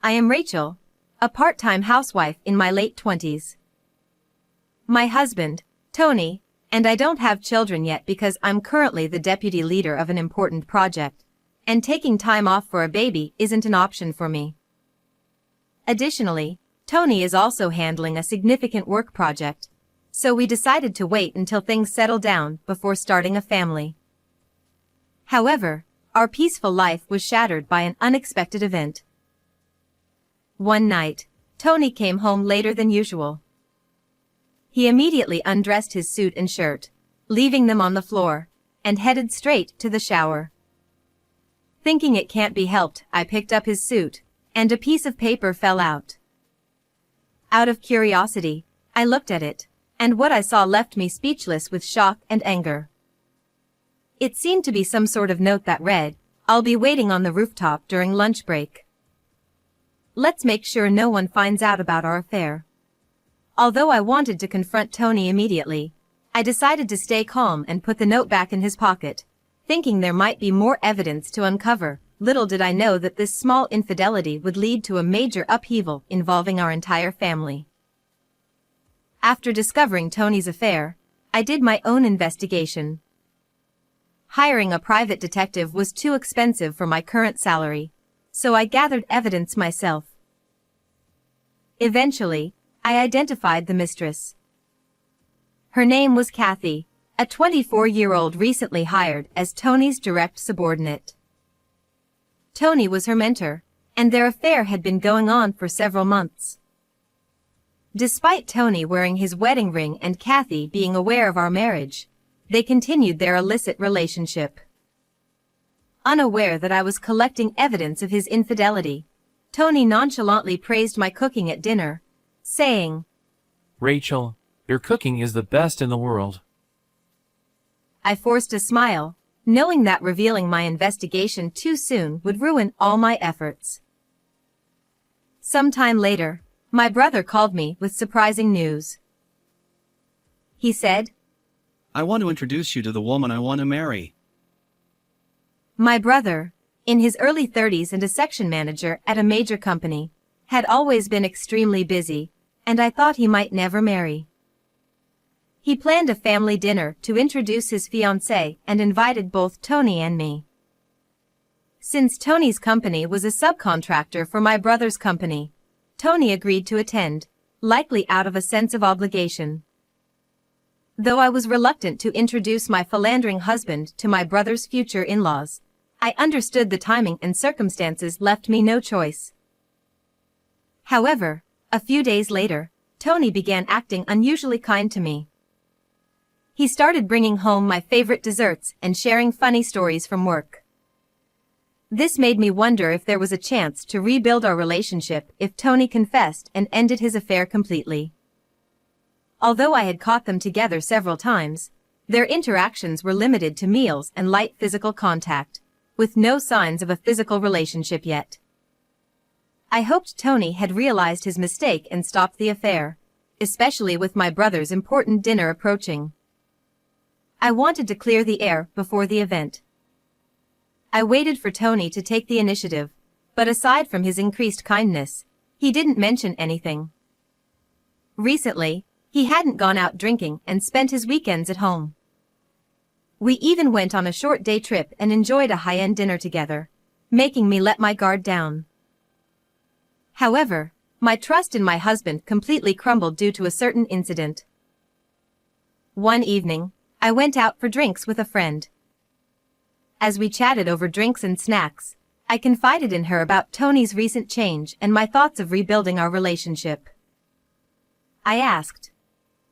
I am Rachel, a part-time housewife in my late 20s. My husband, Tony, and I don't have children yet because I'm currently the deputy leader of an important project, and taking time off for a baby isn't an option for me. Additionally, Tony is also handling a significant work project, so we decided to wait until things settle down before starting a family. However, our peaceful life was shattered by an unexpected event. One night, Tony came home later than usual. He immediately undressed his suit and shirt, leaving them on the floor, and headed straight to the shower. Thinking it can't be helped, I picked up his suit, and a piece of paper fell out. Out of curiosity, I looked at it, and what I saw left me speechless with shock and anger. It seemed to be some sort of note that read, "I'll be waiting on the rooftop during lunch break. Let's make sure no one finds out about our affair." Although I wanted to confront Tony immediately, I decided to stay calm and put the note back in his pocket, thinking there might be more evidence to uncover. Little did I know that this small infidelity would lead to a major upheaval involving our entire family. After discovering Tony's affair, I did my own investigation. Hiring a private detective was too expensive for my current salary, so I gathered evidence myself. Eventually, I identified the mistress. Her name was Kathy, a 24-year-old recently hired as Tony's direct subordinate. Tony was her mentor, and their affair had been going on for several months. Despite Tony wearing his wedding ring and Kathy being aware of our marriage, they continued their illicit relationship. Unaware that I was collecting evidence of his infidelity, Tony nonchalantly praised my cooking at dinner, saying, "Rachel, your cooking is the best in the world." I forced a smile, knowing that revealing my investigation too soon would ruin all my efforts. Sometime later, my brother called me with surprising news. He said, "I want to introduce you to the woman I want to marry." My brother, in his early 30s and a section manager at a major company, had always been extremely busy, and I thought he might never marry. He planned a family dinner to introduce his fiancée and invited both Tony and me. Since Tony's company was a subcontractor for my brother's company, Tony agreed to attend, likely out of a sense of obligation. Though I was reluctant to introduce my philandering husband to my brother's future in-laws, I understood the timing and circumstances left me no choice. However, a few days later, Tony began acting unusually kind to me. He started bringing home my favorite desserts and sharing funny stories from work. This made me wonder if there was a chance to rebuild our relationship if Tony confessed and ended his affair completely. Although I had caught them together several times, their interactions were limited to meals and light physical contact, with no signs of a physical relationship yet. I hoped Tony had realized his mistake and stopped the affair, especially with my brother's important dinner approaching. I wanted to clear the air before the event. I waited for Tony to take the initiative, but aside from his increased kindness, he didn't mention anything. Recently, he hadn't gone out drinking and spent his weekends at home. We even went on a short day trip and enjoyed a high-end dinner together, making me let my guard down. However, my trust in my husband completely crumbled due to a certain incident. One evening, I went out for drinks with a friend. As we chatted over drinks and snacks, I confided in her about Tony's recent change and my thoughts of rebuilding our relationship. I asked,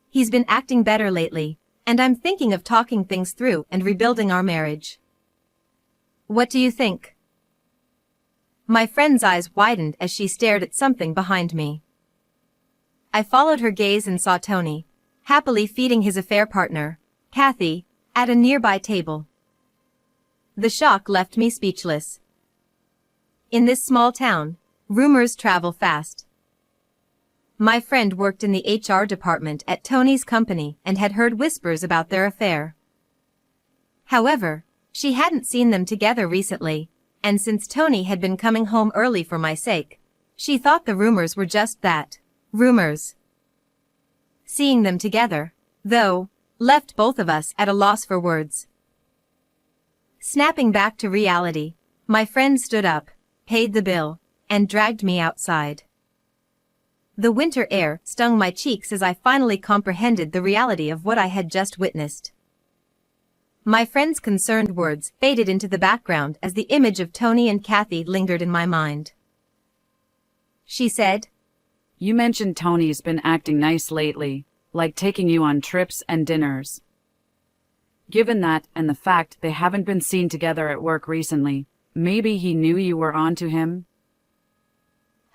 "He's been acting better lately, and I'm thinking of talking things through and rebuilding our marriage. What do you think?" My friend's eyes widened as she stared at something behind me. I followed her gaze and saw Tony, happily feeding his affair partner, Kathy, at a nearby table. The shock left me speechless. In this small town, rumors travel fast. My friend worked in the HR department at Tony's company and had heard whispers about their affair. However, she hadn't seen them together recently, and since Tony had been coming home early for my sake, She thought the rumors were just that, rumors. Seeing them together, though, left both of us at a loss for words. Snapping back to reality, my friend stood up, paid the bill, and dragged me outside. The winter air stung my cheeks as I finally comprehended the reality of what I had just witnessed. My friend's concerned words faded into the background as the image of Tony and Kathy lingered in my mind. She said, "You mentioned Tony's been acting nice lately, like taking you on trips and dinners. Given that and the fact they haven't been seen together at work recently, maybe he knew you were onto him?"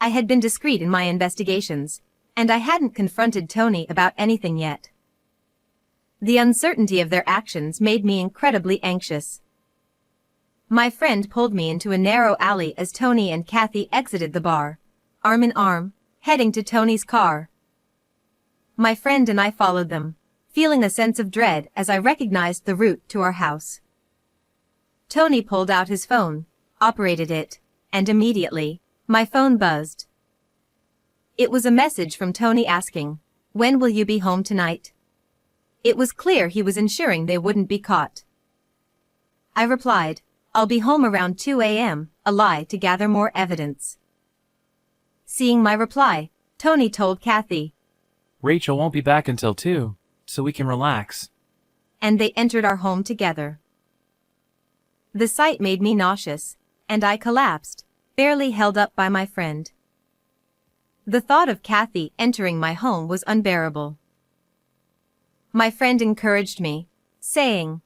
I had been discreet in my investigations, and I hadn't confronted Tony about anything yet. The uncertainty of their actions made me incredibly anxious. My friend pulled me into a narrow alley as Tony and Kathy exited the bar, arm in arm, heading to Tony's car. My friend and I followed them, feeling a sense of dread as I recognized the route to our house. Tony pulled out his phone, operated it, and immediately, my phone buzzed. It was a message from Tony asking, "When will you be home tonight?" It was clear he was ensuring they wouldn't be caught. I replied, "I'll be home around 2 a.m., a lie to gather more evidence." Seeing my reply, Tony told Kathy, Rachel won't be back until 2, so we can relax. and they entered our home together. The sight made me nauseous, and I collapsed, barely held up by my friend. The thought of Kathy entering my home was unbearable. My friend encouraged me, saying,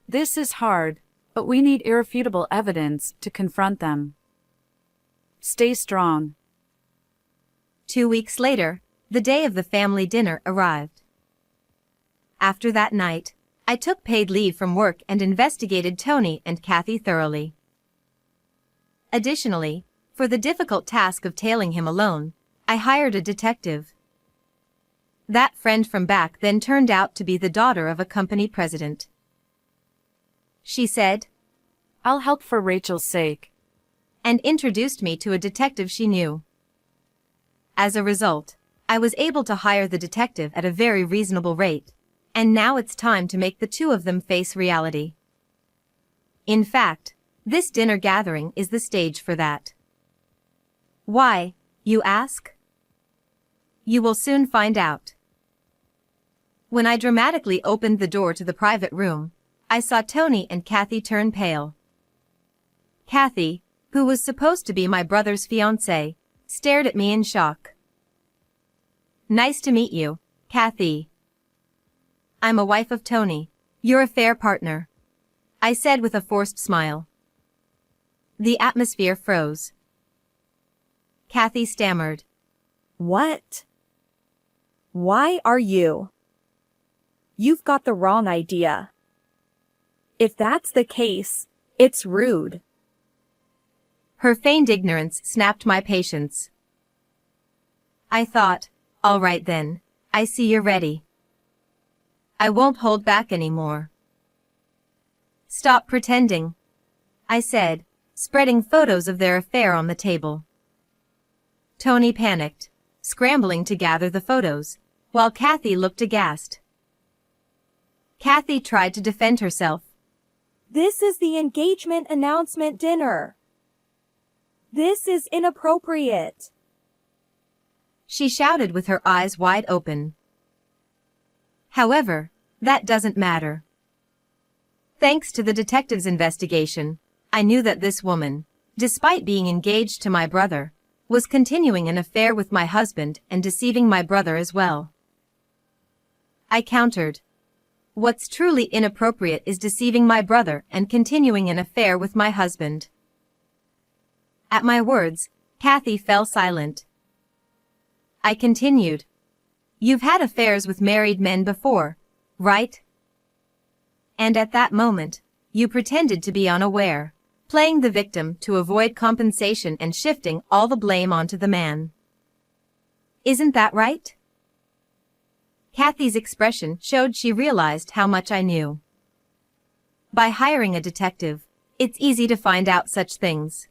"This is hard, but we need irrefutable evidence to confront them. Stay strong." 2 weeks later, the day of the family dinner arrived. After that night, I took paid leave from work and investigated Tony and Kathy thoroughly. Additionally, for the difficult task of tailing him alone, I hired a detective. That friend from back then turned out to be the daughter of a company president. She said, "I'll help for Rachel's sake," and introduced me to a detective she knew. As a result, I was able to hire the detective at a very reasonable rate, and now it's time to make the two of them face reality. In fact, this dinner gathering is the stage for that. Why, you ask? You will soon find out. When I dramatically opened the door to the private room, I saw Tony and Kathy turn pale. Kathy, who was supposed to be my brother's fiancée, stared at me in shock. "Nice to meet you, Kathy. I'm a wife of Tony, your affair partner," I said with a forced smile. The atmosphere froze. Kathy stammered, "What? Why are you? You've got the wrong idea. If that's the case, it's rude." Her feigned ignorance snapped my patience. I thought, all right then, I see you're ready. I won't hold back anymore. "Stop pretending," I said, spreading photos of their affair on the table. Tony panicked, scrambling to gather the photos, while Kathy looked aghast. Kathy tried to defend herself. "This is the engagement announcement dinner. This is inappropriate." She shouted with her eyes wide open. However, that doesn't matter. Thanks to the detective's investigation, I knew that this woman, despite being engaged to my brother, was continuing an affair with my husband and deceiving my brother as well. I countered. What's truly inappropriate is deceiving my brother and continuing an affair with my husband. At my words, Kathy fell silent. I continued. "You've had affairs with married men before, right? And at that moment, you pretended to be unaware, playing the victim to avoid compensation and shifting all the blame onto the man. Isn't that right?" Kathy's expression showed she realized how much I knew. By hiring a detective, it's easy to find out such things.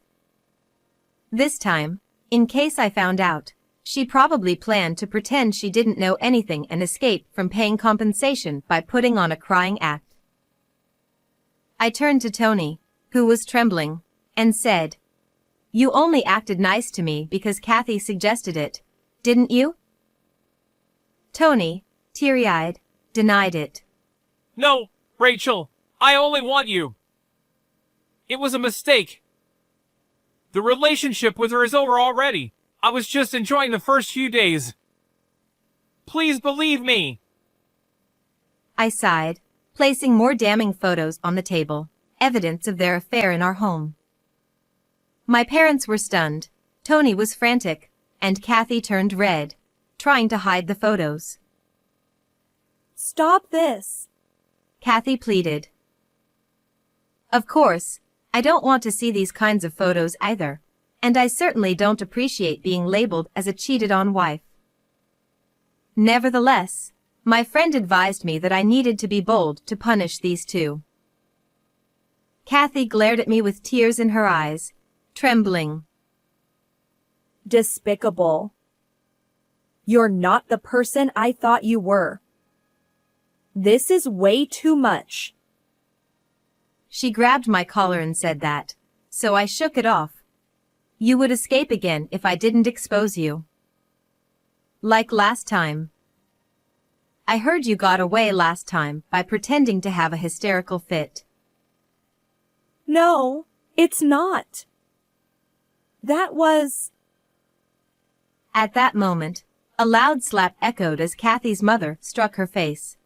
This time, In case I found out, she probably planned to pretend she didn't know anything and escape from paying compensation by putting on a crying act. I turned to Tony, who was trembling, and said, "You only acted nice to me because Kathy suggested it, didn't you?" Tony, teary-eyed, denied it. No, Rachel, I only want you. It was a mistake. The relationship with her is over already. I was just enjoying the first few days. Please believe me. I sighed, placing more damning photos on the table, evidence of their affair in our home. My parents were stunned, Tony was frantic, and Kathy turned red, trying to hide the photos. Stop this. Kathy pleaded. Of course, I don't want to see these kinds of photos either, and I certainly don't appreciate being labeled as a cheated-on wife. Nevertheless, my friend advised me that I needed to be bold to punish these two. Kathy glared at me with tears in her eyes, trembling. Despicable. You're not the person I thought you were. This is way too much. She grabbed my collar and said that, so I shook it off. You would escape again if I didn't expose you. Like last time. I heard you got away last time by pretending to have a hysterical fit. No, it's not. That was... At that moment, a loud slap echoed as Kathy's mother struck her face.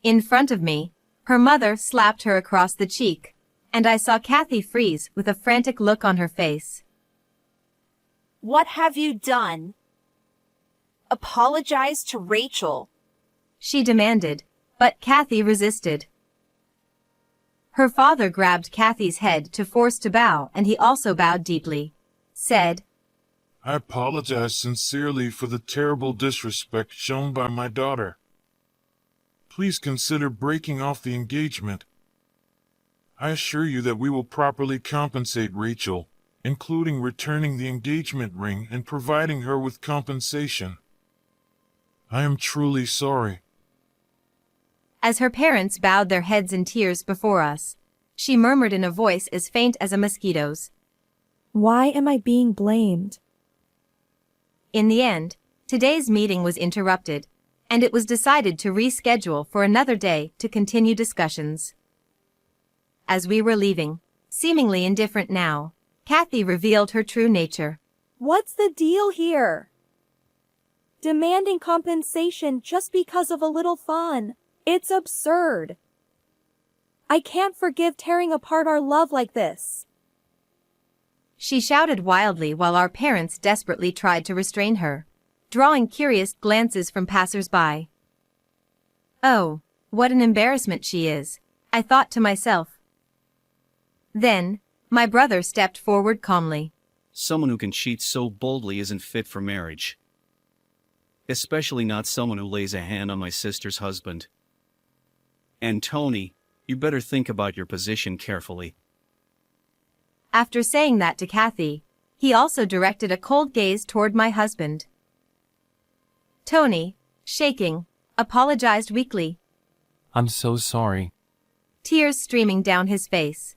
In front of me, her mother slapped her across the cheek, and I saw Kathy freeze with a frantic look on her face. What have you done? Apologize to Rachel. She demanded, but Kathy resisted. Her father grabbed Kathy's head to force to bow, and he also bowed deeply, said, I apologize sincerely for the terrible disrespect shown by my daughter. Please consider breaking off the engagement. I assure you that we will properly compensate Rachel, including returning the engagement ring and providing her with compensation. I am truly sorry. As her parents bowed their heads in tears before us, she murmured in a voice as faint as a mosquito's, Why am I being blamed? In the end, today's meeting was interrupted, and it was decided to reschedule for another day to continue discussions. As we were leaving, seemingly indifferent now, Kathy revealed her true nature. What's the deal here? Demanding compensation just because of a little fun. It's absurd. I can't forgive tearing apart our love like this. She shouted wildly while our parents desperately tried to restrain her, drawing curious glances from passers-by. Oh, what an embarrassment she is, I thought to myself. Then, my brother stepped forward calmly. Someone who can cheat so boldly isn't fit for marriage. Especially not someone who lays a hand on my sister's husband. And Tony, you better think about your position carefully. After saying that to Kathy, he also directed a cold gaze toward my husband. Tony, shaking, apologized weakly, I'm so sorry. tears streaming down his face.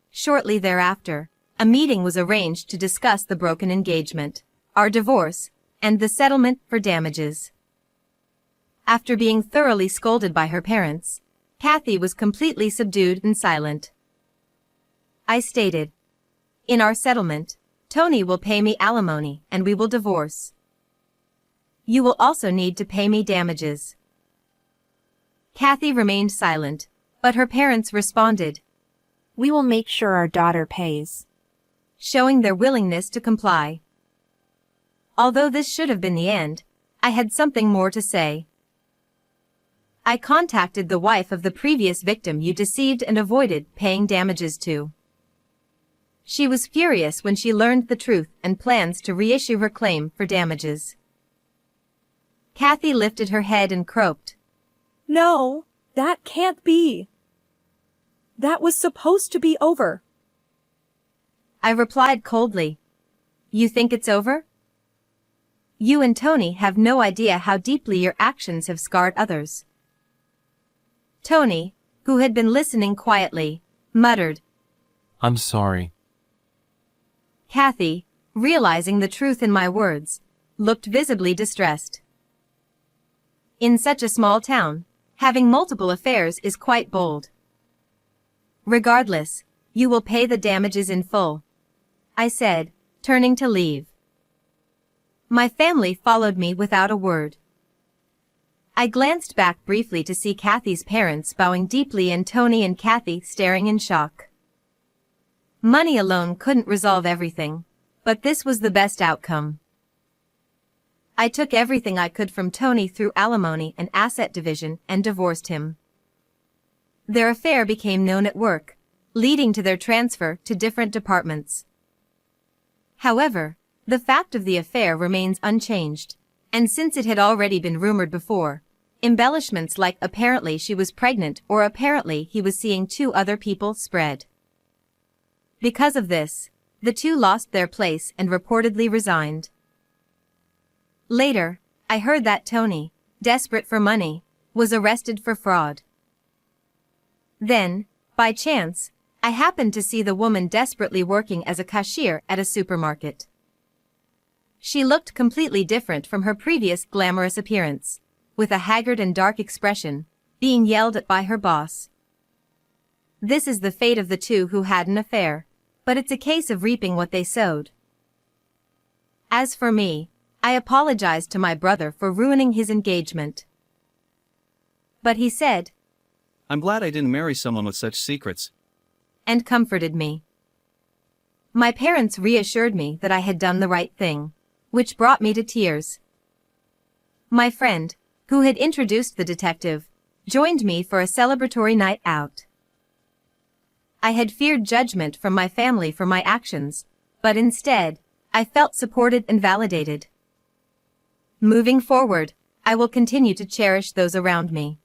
Shortly thereafter, a meeting was arranged to discuss the broken engagement, our divorce, and the settlement for damages. After being thoroughly scolded by her parents, Kathy was completely subdued and silent. I stated, in our settlement, Tony will pay me alimony and we will divorce. You will also need to pay me damages. Kathy remained silent, but her parents responded, We will make sure our daughter pays. showing their willingness to comply. Although this should have been the end, I had something more to say. I contacted the wife of the previous victim you deceived and avoided paying damages to. She was furious when she learned the truth and plans to reissue her claim for damages. Kathy lifted her head and croaked. No, that can't be. That was supposed to be over. I replied coldly. You think it's over? You and Tony have no idea how deeply your actions have scarred others. Tony, who had been listening quietly, muttered. I'm sorry. Kathy, realizing the truth in my words, looked visibly distressed. In such a small town, having multiple affairs is quite bold. Regardless, you will pay the damages in full, I said, turning to leave. My family followed me without a word. I glanced back briefly to see Kathy's parents bowing deeply and Tony and Kathy staring in shock. Money alone couldn't resolve everything, but this was the best outcome. I took everything I could from Tony through alimony and asset division and divorced him. Their affair became known at work, leading to their transfer to different departments. However, the fact of the affair remains unchanged, and since it had already been rumored before, embellishments like apparently she was pregnant or apparently he was seeing 2 other people spread. Because of this, the 2 lost their place and reportedly resigned. Later, I heard that Tony, desperate for money, was arrested for fraud. Then, by chance, I happened to see the woman desperately working as a cashier at a supermarket. She looked completely different from her previous glamorous appearance, with a haggard and dark expression, being yelled at by her boss. This is the fate of the 2 who had an affair, but it's a case of reaping what they sowed. As for me, I apologized to my brother for ruining his engagement. But he said, I'm glad I didn't marry someone with such secrets. And comforted me. My parents reassured me that I had done the right thing, which brought me to tears. My friend, who had introduced the detective, joined me for a celebratory night out. I had feared judgment from my family for my actions, but instead, I felt supported and validated. Moving forward, I will continue to cherish those around me.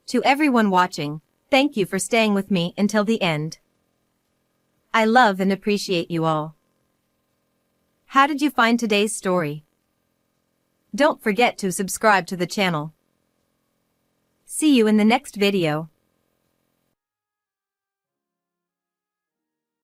To everyone watching, thank you for staying with me until the end. I love and appreciate you all. How did you find today's story? Don't forget to subscribe to the channel. See you in the next video.